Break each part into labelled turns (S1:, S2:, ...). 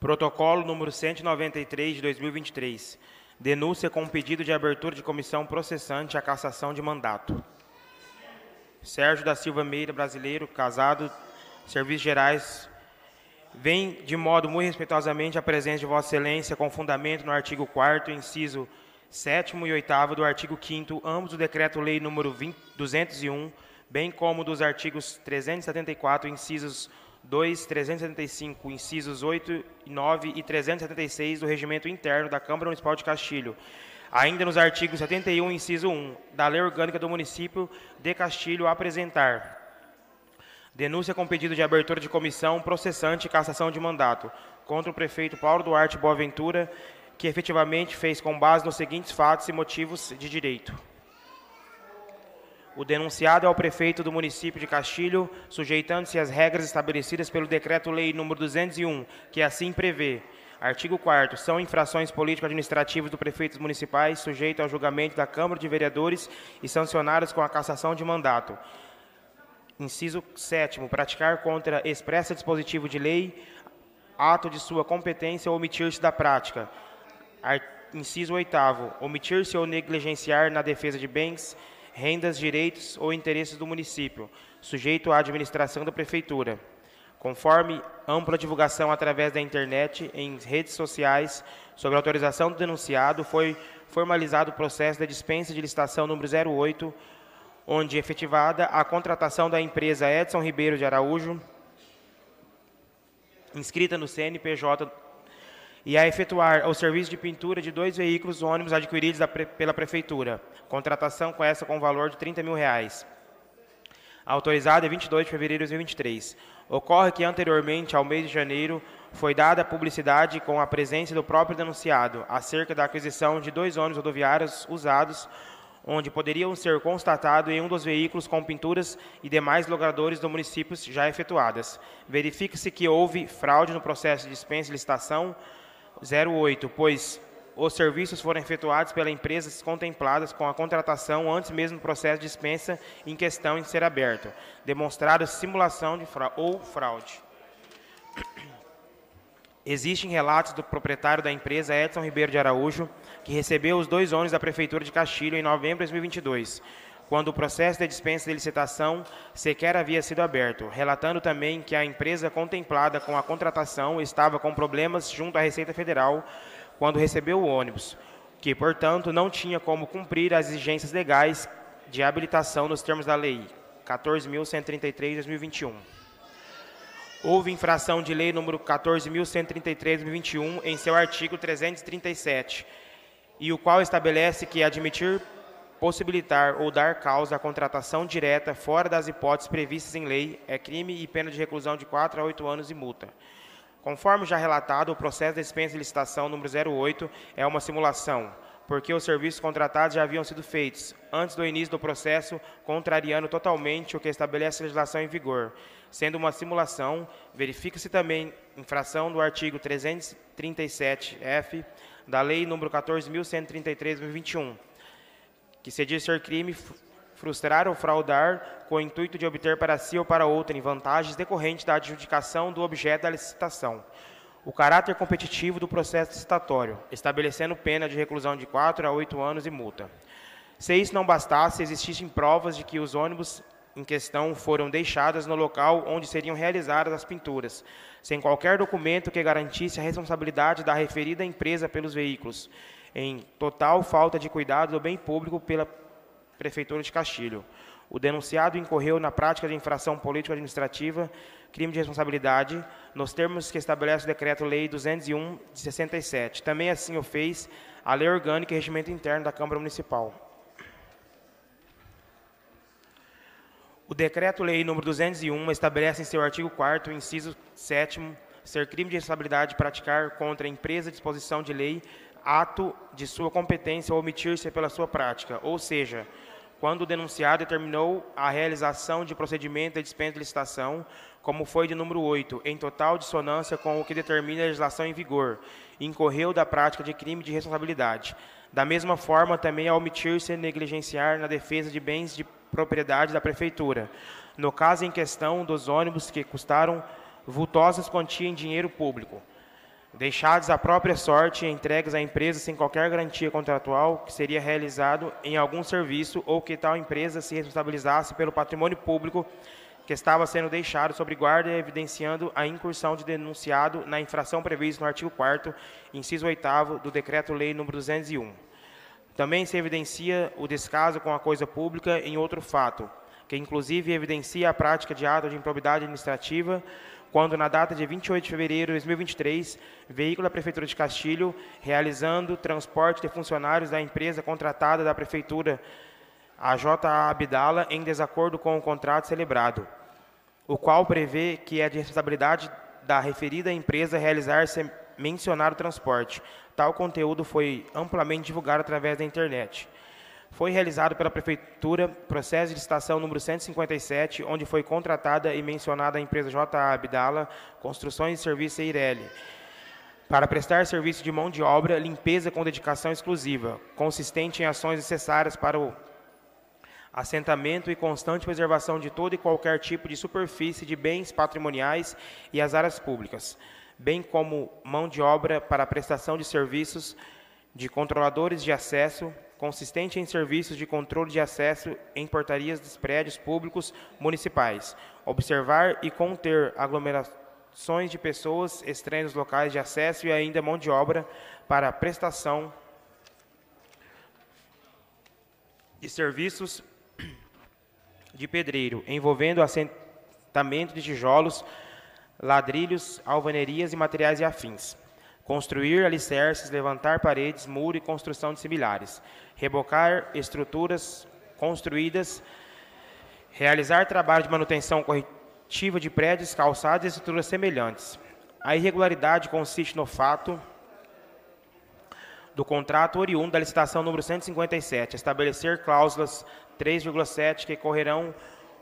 S1: Protocolo número 193 de 2023. Denúncia com pedido de abertura de comissão processante à cassação de mandato. Sérgio da Silva Meira, brasileiro, casado, Serviços Gerais. Vem de modo muito respeitosamente a presença de Vossa Excelência com fundamento no artigo 4º, inciso 7º e 8º do artigo 5º, ambos do Decreto-Lei número 201, bem como dos artigos 374, incisos 2, 375, incisos 8 e 9 e 376 do Regimento Interno da Câmara Municipal de Castilho. Ainda nos artigos 71, inciso 1, da Lei Orgânica do Município de Castilho, apresentar denúncia com pedido de abertura de comissão processante e cassação de mandato contra o prefeito Paulo Duarte Boaventura, que efetivamente fez com base nos seguintes fatos e motivos de direito. O denunciado é o prefeito do município de Castilho, sujeitando-se às regras estabelecidas pelo Decreto-Lei nº 201, que assim prevê. Artigo 4º. São infrações político-administrativas do prefeitos municipais, sujeitas ao julgamento da Câmara de Vereadores e sancionadas com a cassação de mandato. Inciso 7º. Praticar contra expressa dispositivo de lei, ato de sua competência ou omitir-se da prática. Inciso 8º. Omitir-se ou negligenciar na defesa de bens, rendas, direitos ou interesses do município, sujeito à administração da Prefeitura. Conforme ampla divulgação através da internet, em redes sociais, sobre autorização do denunciado, foi formalizado o processo da dispensa de licitação número 08, onde efetivada a contratação da empresa Edson Ribeiro de Araújo, inscrita no CNPJ, e a efetuar o serviço de pintura de 2 veículos ônibus adquiridos pela Prefeitura. Contratação com essa com valor de R$30 mil. Autorizada em 22 de fevereiro de 2023. Ocorre que anteriormente, ao mês de janeiro, foi dada publicidade com a presença do próprio denunciado acerca da aquisição de 2 ônibus rodoviários usados, onde poderiam ser constatados em um dos veículos com pinturas e demais logradores do município já efetuadas. Verifica-se que houve fraude no processo de dispensa e licitação 08, pois os serviços foram efetuados pelas empresas contempladas com a contratação antes mesmo do processo de dispensa em questão em ser aberto, demonstrada simulação de fraude. Existem relatos do proprietário da empresa Edson Ribeiro de Araújo, que recebeu os 2 ônibus da Prefeitura de Castilho em novembro de 2022, quando o processo de dispensa de licitação sequer havia sido aberto, relatando também que a empresa contemplada com a contratação estava com problemas junto à Receita Federal quando recebeu o ônibus, que, portanto, não tinha como cumprir as exigências legais de habilitação nos termos da Lei 14.133 de 2021. Houve infração de lei número 14.133 de 2021 em seu artigo 337, e o qual estabelece que admitir, possibilitar ou dar causa à contratação direta fora das hipóteses previstas em lei é crime e pena de reclusão de 4 a 8 anos e multa. Conforme já relatado, o processo de dispensa de licitação número 08 é uma simulação, porque os serviços contratados já haviam sido feitos antes do início do processo, contrariando totalmente o que estabelece a legislação em vigor. Sendo uma simulação, verifica-se também infração do artigo 337-F da Lei nº 14.133 de 2021, que se diz ser crime frustrar ou fraudar com o intuito de obter para si ou para outrem vantagens decorrentes da adjudicação do objeto da licitação. O caráter competitivo do processo licitatório, estabelecendo pena de reclusão de 4 a 8 anos e multa. Se isso não bastasse, existissem provas de que os ônibus em questão foram deixados no local onde seriam realizadas as pinturas, sem qualquer documento que garantisse a responsabilidade da referida empresa pelos veículos, em total falta de cuidado do bem público pela Prefeitura de Castilho. O denunciado incorreu na prática de infração político-administrativa, crime de responsabilidade, nos termos que estabelece o Decreto-Lei 201 de 67. Também assim o fez a Lei Orgânica e Regimento Interno da Câmara Municipal. O Decreto-Lei nº 201 estabelece em seu artigo 4º, inciso 7º, ser crime de responsabilidade praticar contra a empresa disposição de lei, ato de sua competência ou omitir-se pela sua prática, ou seja, quando o denunciado determinou a realização de procedimento de dispensa de licitação, como foi de número 8, em total dissonância com o que determina a legislação em vigor, incorreu da prática de crime de responsabilidade. Da mesma forma, também ao omitir-se e negligenciar na defesa de bens de propriedade da Prefeitura, no caso em questão dos ônibus que custaram vultosas quantias em dinheiro público. deixados à própria sorte e entregues à empresa sem qualquer garantia contratual que seria realizado em algum serviço ou que tal empresa se responsabilizasse pelo patrimônio público que estava sendo deixado sob guarda, evidenciando a incursão de denunciado na infração prevista no artigo 4º, inciso 8º do Decreto-Lei nº 201. Também se evidencia o descaso com a coisa pública em outro fato, que inclusive evidencia a prática de ato de improbidade administrativa, quando na data de 28 de fevereiro de 2023, veículo da Prefeitura de Castilho, realizando transporte de funcionários da empresa contratada da Prefeitura, a J.A. Abdala, em desacordo com o contrato celebrado, o qual prevê que é de responsabilidade da referida empresa realizar-se mencionado transporte. Tal conteúdo foi amplamente divulgado através da internet. Foi realizado pela Prefeitura processo de licitação número 157, onde foi contratada e mencionada a empresa J.A. Abdala, Construções e Serviços Eireli, para prestar serviço de mão de obra, limpeza com dedicação exclusiva, consistente em ações necessárias para o assentamento e constante preservação de todo e qualquer tipo de superfície de bens patrimoniais e as áreas públicas, bem como mão de obra para a prestação de serviços de controladores de acesso, consistente em serviços de controle de acesso em portarias dos prédios públicos municipais, observar e conter aglomerações de pessoas estranhas nos locais de acesso e ainda mão de obra para a prestação de serviços de pedreiro, envolvendo assentamento de tijolos, ladrilhos, alvenerias e materiais e afins. Construir alicerces, levantar paredes, muro e construção de similares. Rebocar estruturas construídas. Realizar trabalho de manutenção corretiva de prédios, calçados e estruturas semelhantes. A irregularidade consiste no fato do contrato oriundo da licitação número 157, estabelecer cláusulas 3,7 que correrão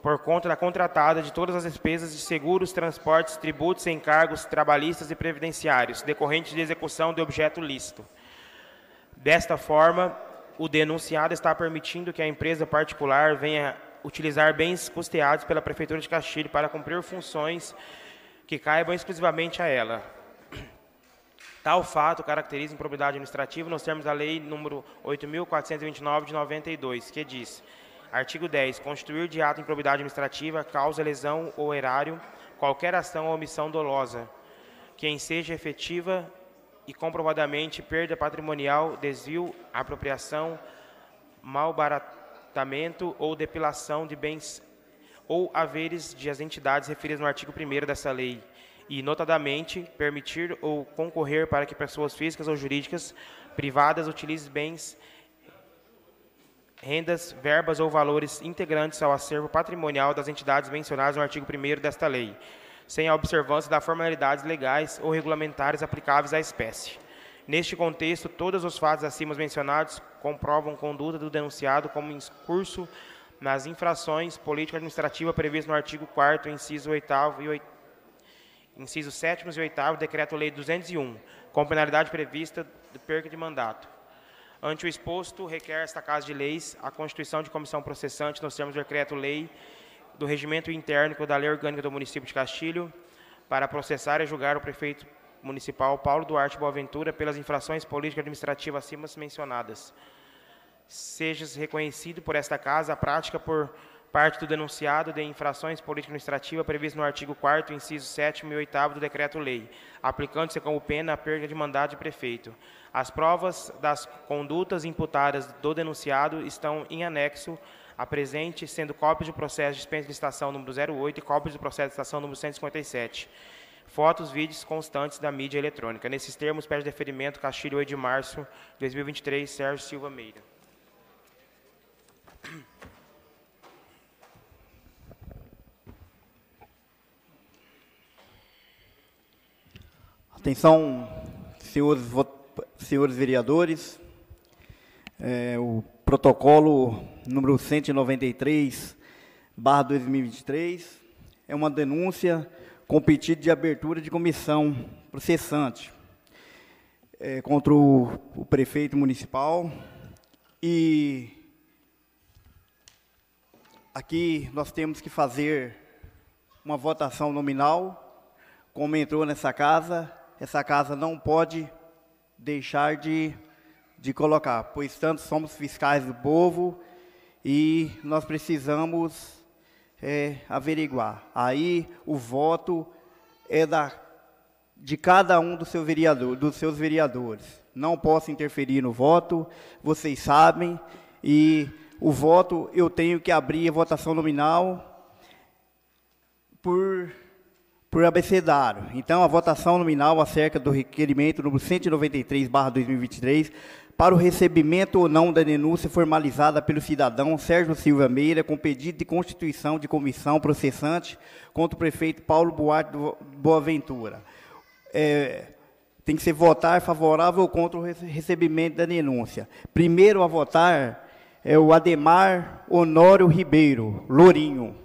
S1: por conta da contratada de todas as despesas de seguros, transportes, tributos, encargos trabalhistas e previdenciários, decorrentes de execução de objeto lícito. Desta forma, o denunciado está permitindo que a empresa particular venha utilizar bens custeados pela Prefeitura de Castilho para cumprir funções que caibam exclusivamente a ela. Tal fato caracteriza improbidade administrativa nos termos da Lei nº 8.429, de 92, que diz: artigo 10. Constituir de ato de improbidade administrativa, causa, lesão ou erário, qualquer ação ou omissão dolosa, que em seja efetiva e comprovadamente perda patrimonial, desvio, apropriação, malbaratamento ou depilação de bens ou haveres de as entidades referidas no artigo 1º dessa lei, e, notadamente, permitir ou concorrer para que pessoas físicas ou jurídicas privadas utilizem bens, rendas, verbas ou valores integrantes ao acervo patrimonial das entidades mencionadas no artigo 1º desta lei, sem a observância das formalidades legais ou regulamentares aplicáveis à espécie. Neste contexto, todos os fatos acima mencionados comprovam conduta do denunciado como incurso nas infrações político-administrativas previstas no artigo 4º, inciso 8º e 8º, incisos 7º e 8º, Decreto-Lei 201, com penalidade prevista de perca de mandato. Ante o exposto, requer esta Casa de Leis a constituição de comissão processante nos termos do Decreto-Lei do Regimento Interno da Lei Orgânica do Município de Castilho, para processar e julgar o prefeito municipal Paulo Duarte Boaventura pelas infrações político-administrativas acima mencionadas. Seja reconhecido por esta Casa a prática por parte do denunciado de infrações político-administrativas previstas no artigo 4º, incisos 7º e 8º do Decreto-Lei, aplicando-se como pena a perda de mandato de prefeito. As provas das condutas imputadas do denunciado estão em anexo a presente, sendo cópias do processo de dispensa de licitação número 08 e cópias do processo de licitação número 157. Fotos, vídeos constantes da mídia eletrônica. Nesses termos, pede deferimento, Castilho, 8 de março de 2023, Sérgio Silva Meira.
S2: Atenção, senhores vereadores, o protocolo número 193/2023 é uma denúncia com pedido de abertura de comissão processante contra o prefeito municipal. E aqui nós temos que fazer uma votação nominal, como entrou nessa casa, essa casa não pode deixar de colocar, pois tanto somos fiscais do povo e nós precisamos averiguar. Aí o voto é de cada um dos seus vereadores. Não posso interferir no voto, vocês sabem, e o voto eu tenho que abrir a votação nominal por abecedário. Então, a votação nominal acerca do requerimento número 193/2023 para o recebimento ou não da denúncia formalizada pelo cidadão Sérgio Silva Meira com pedido de constituição de comissão processante contra o prefeito Paulo Buarque Boaventura. Tem que ser votar favorável ou contra o recebimento da denúncia. Primeiro a votar é o Ademar Honório Ribeiro, Lourinho.